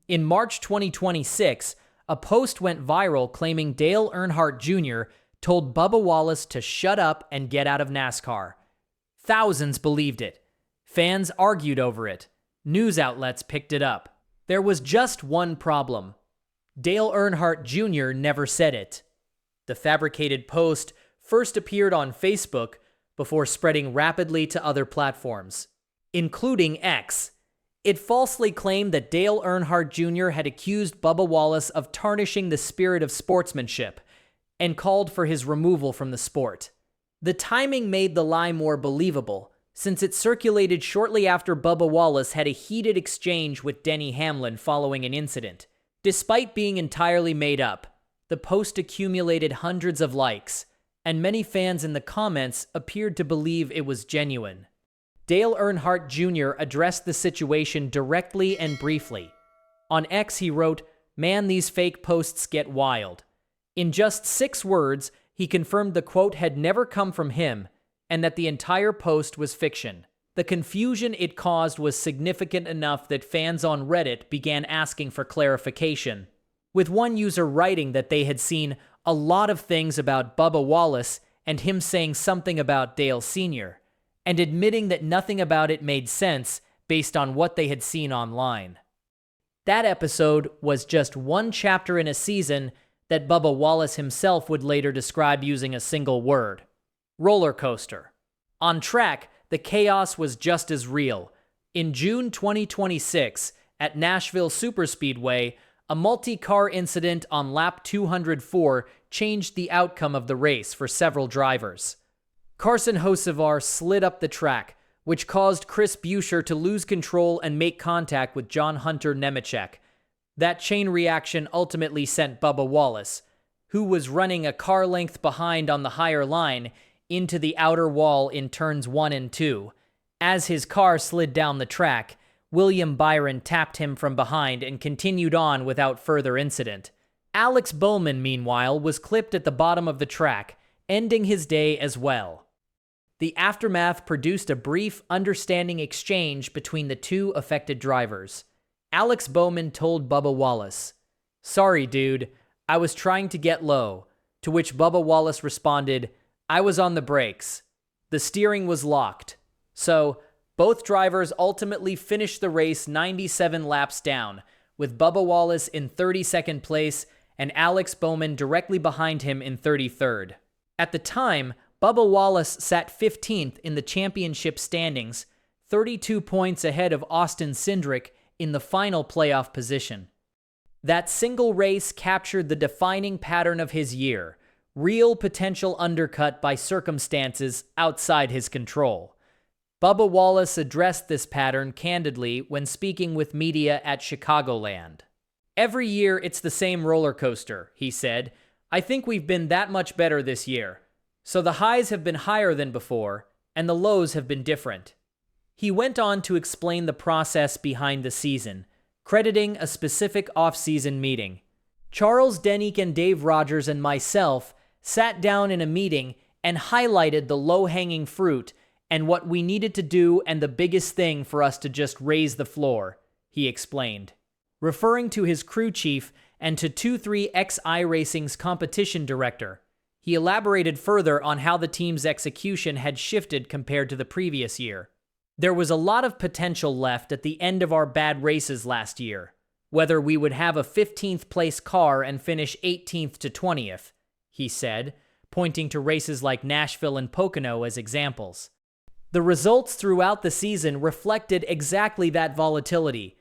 In March 2026, a post went viral claiming Dale Earnhardt Jr. told Bubba Wallace to shut up and get out of NASCAR. Thousands believed it. Fans argued over it. News outlets picked it up. There was just one problem. Dale Earnhardt Jr. never said it. The fabricated post first appeared on Facebook before spreading rapidly to other platforms, including X. It falsely claimed that Dale Earnhardt Jr. had accused Bubba Wallace of tarnishing the spirit of sportsmanship and called for his removal from the sport. The timing made the lie more believable, since it circulated shortly after Bubba Wallace had a heated exchange with Denny Hamlin following an incident. Despite being entirely made up, the post accumulated hundreds of likes, and many fans in the comments appeared to believe it was genuine. Dale Earnhardt Jr. addressed the situation directly and briefly. On X, he wrote, "Man, these fake posts get wild." In just 6 words, he confirmed the quote had never come from him and that the entire post was fiction. The confusion it caused was significant enough that fans on Reddit began asking for clarification, with one user writing that they had seen a lot of things about Bubba Wallace and him saying something about Dale Sr., and admitting that nothing about it made sense based on what they had seen online. That episode was just one chapter in a season that Bubba Wallace himself would later describe using a single word: roller coaster. On track, the chaos was just as real. In June 2026, at Nashville Superspeedway, a multi-car incident on lap 204 changed the outcome of the race for several drivers. Carson Hocevar slid up the track, which caused Chris Buescher to lose control and make contact with John Hunter Nemechek. That chain reaction ultimately sent Bubba Wallace, who was running a car length behind on the higher line, into the outer wall in turns 1 and 2. As his car slid down the track, William Byron tapped him from behind and continued on without further incident. Alex Bowman, meanwhile, was clipped at the bottom of the track, ending his day as well. The aftermath produced a brief, understanding exchange between the two affected drivers. Alex Bowman told Bubba Wallace, "Sorry, dude, I was trying to get low," to which Bubba Wallace responded, "I was on the brakes. The steering was locked." So, both drivers ultimately finished the race 97 laps down, with Bubba Wallace in 32nd place and Alex Bowman directly behind him in 33rd. At the time, Bubba Wallace sat 15th in the championship standings, 32 points ahead of Austin Cindric in the final playoff position. That single race captured the defining pattern of his year: real potential undercut by circumstances outside his control. Bubba Wallace addressed this pattern candidly when speaking with media at Chicagoland. "Every year it's the same roller coaster," he said. "I think we've been that much better this year. So the highs have been higher than before, and the lows have been different." He went on to explain the process behind the season, crediting a specific off-season meeting. "Charles Denick and Dave Rogers and myself sat down in a meeting and highlighted the low-hanging fruit and what we needed to do and the biggest thing for us to just raise the floor," he explained. Referring to his crew chief and to 23XI Racing's competition director, he elaborated further on how the team's execution had shifted compared to the previous year. "There was a lot of potential left at the end of our bad races last year, whether we would have a 15th place car and finish 18th to 20th, he said, pointing to races like Nashville and Pocono as examples. The results throughout the season reflected exactly that volatility.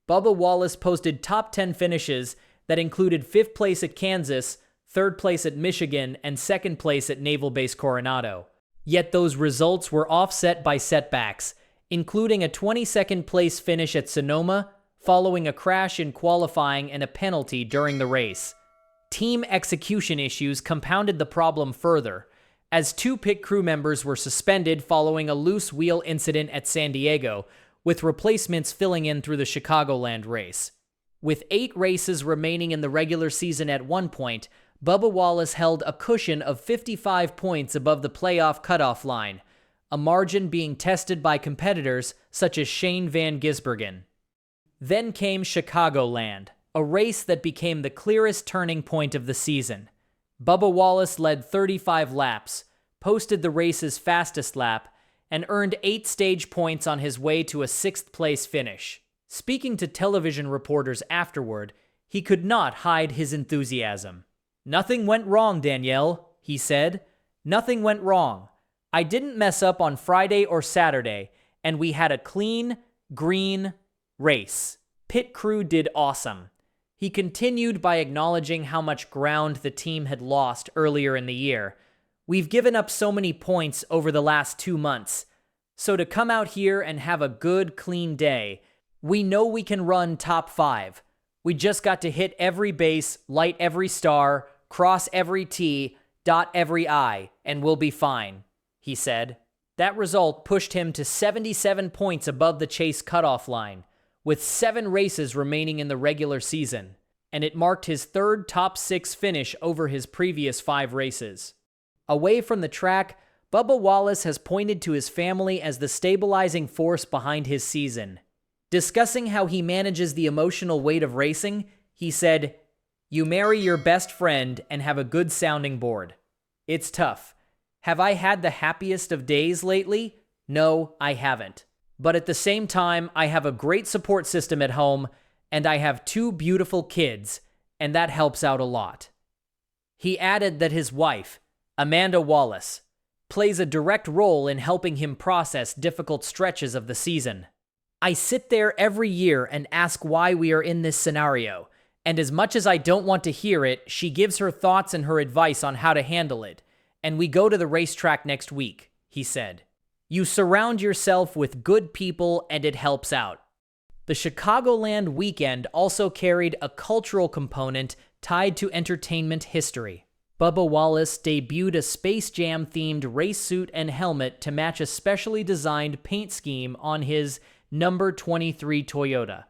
Bubba Wallace posted top 10 finishes that included 5th place at Kansas, 3rd place at Michigan, and 2nd place at Naval Base Coronado. Yet those results were offset by setbacks, including a 22nd place finish at Sonoma, following a crash in qualifying and a penalty during the race. Team execution issues compounded the problem further, as 2 pit crew members were suspended following a loose wheel incident at San Diego, with replacements filling in through the Chicagoland race. With 8 races remaining in the regular season at one point, Bubba Wallace held a cushion of 55 points above the playoff cutoff line, a margin being tested by competitors such as Shane Van Gisbergen. Then came Chicagoland, a race that became the clearest turning point of the season. Bubba Wallace led 35 laps, posted the race's fastest lap, and earned 8 stage points on his way to a 6th-place finish. Speaking to television reporters afterward, he could not hide his enthusiasm. "Nothing went wrong, Danielle," he said. "Nothing went wrong. I didn't mess up on Friday or Saturday, and we had a clean, green race. Pit crew did awesome." He continued by acknowledging how much ground the team had lost earlier in the year. "We've given up so many points over the last 2 months. So to come out here and have a good, clean day, we know we can run top 5. We just got to hit every base, light every star, cross every T, dot every I, and we'll be fine," he said. That result pushed him to 77 points above the chase cutoff line, with 7 races remaining in the regular season, and it marked his 3rd top 6 finish over his previous 5 races. Away from the track, Bubba Wallace has pointed to his family as the stabilizing force behind his season. Discussing how he manages the emotional weight of racing, he said, "You marry your best friend and have a good sounding board. It's tough. Have I had the happiest of days lately? No, I haven't. But at the same time, I have a great support system at home, and I have 2 beautiful kids, and that helps out a lot." He added that his wife, Amanda Wallace, plays a direct role in helping him process difficult stretches of the season. "I sit there every year and ask why we are in this scenario, and as much as I don't want to hear it, she gives her thoughts and her advice on how to handle it, and we go to the racetrack next week," he said. "You surround yourself with good people and it helps out." The Chicagoland weekend also carried a cultural component tied to entertainment history. Bubba Wallace debuted a Space Jam-themed race suit and helmet to match a specially designed paint scheme on his number 23 Toyota,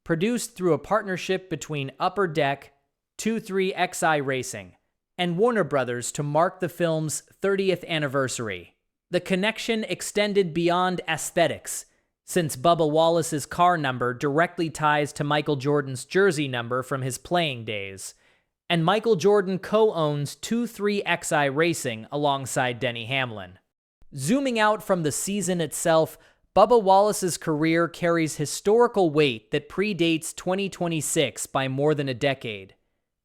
produced through a partnership between Upper Deck, 23XI Racing, and Warner Brothers to mark the film's 30th anniversary. The connection extended beyond aesthetics, since Bubba Wallace's car number directly ties to Michael Jordan's jersey number from his playing days, and Michael Jordan co-owns 23XI Racing alongside Denny Hamlin. Zooming out from the season itself, Bubba Wallace's career carries historical weight that predates 2026 by more than a decade.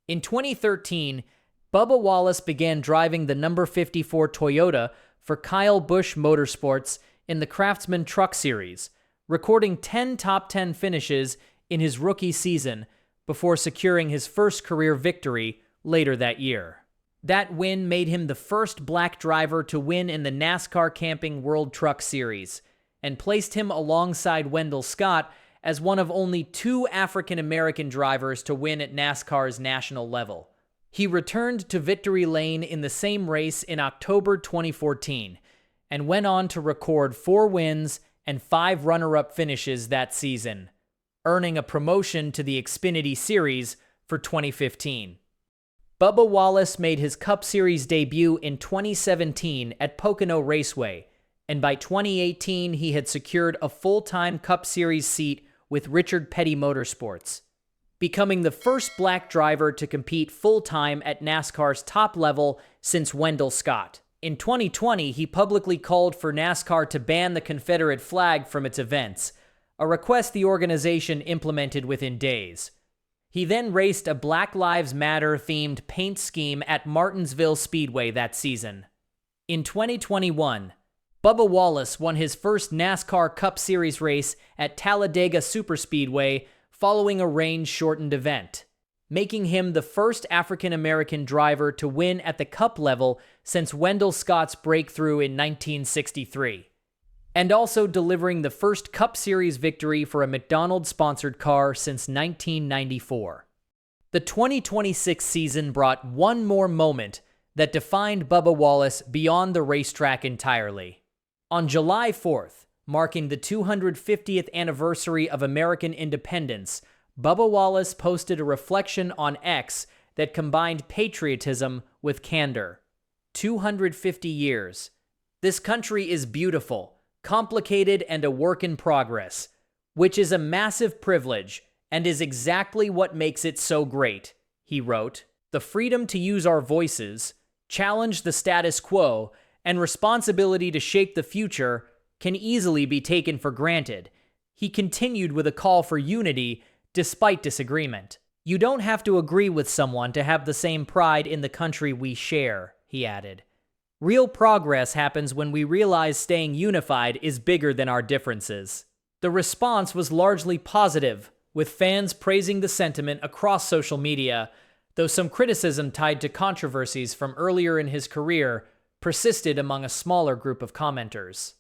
In 2013, Bubba Wallace began driving the number 54 Toyota for Kyle Busch Motorsports in the Craftsman Truck Series, recording 10 top 10 finishes in his rookie season before securing his first career victory later that year. That win made him the first black driver to win in the NASCAR Camping World Truck Series, and placed him alongside Wendell Scott as one of only 2 African-American drivers to win at NASCAR's national level. He returned to victory lane in the same race in October 2014, and went on to record 4 wins and 5 runner-up finishes that season, earning a promotion to the Xfinity Series for 2015. Bubba Wallace made his Cup Series debut in 2017 at Pocono Raceway, and by 2018 he had secured a full-time Cup Series seat with Richard Petty Motorsports, becoming the first black driver to compete full-time at NASCAR's top level since Wendell Scott. In 2020, he publicly called for NASCAR to ban the Confederate flag from its events, a request the organization implemented within days. He then raced a Black Lives Matter-themed paint scheme at Martinsville Speedway that season. In 2021, Bubba Wallace won his first NASCAR Cup Series race at Talladega Superspeedway following a range-shortened event, making him the first African-American driver to win at the Cup level since Wendell Scott's breakthrough in 1963, and also delivering the first Cup Series victory for a McDonald's-sponsored car since 1994. The 2026 season brought one more moment that defined Bubba Wallace beyond the racetrack entirely. On July 4th, marking the 250th anniversary of American independence, Bubba Wallace posted a reflection on X that combined patriotism with candor. 250 years. This country is beautiful, complicated, and a work in progress. which is a massive privilege and is exactly what makes it so great, he wrote. The freedom to use our voices, challenge the status quo, and responsibility to shape the future can easily be taken for granted. He continued with a call for unity despite disagreement. You don't have to agree with someone to have the same pride in the country we share, he added. Real progress happens when we realize staying unified is bigger than our differences. The response was largely positive, with fans praising the sentiment across social media, though some criticism tied to controversies from earlier in his career persisted among a smaller group of commenters.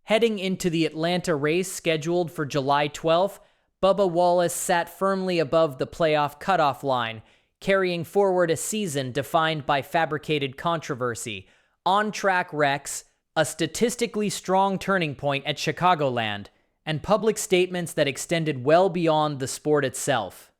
Heading into the Atlanta race scheduled for July 12th, Bubba Wallace sat firmly above the playoff cutoff line, carrying forward a season defined by fabricated controversy, on-track wrecks, a statistically strong turning point at Chicagoland, and public statements that extended well beyond the sport itself.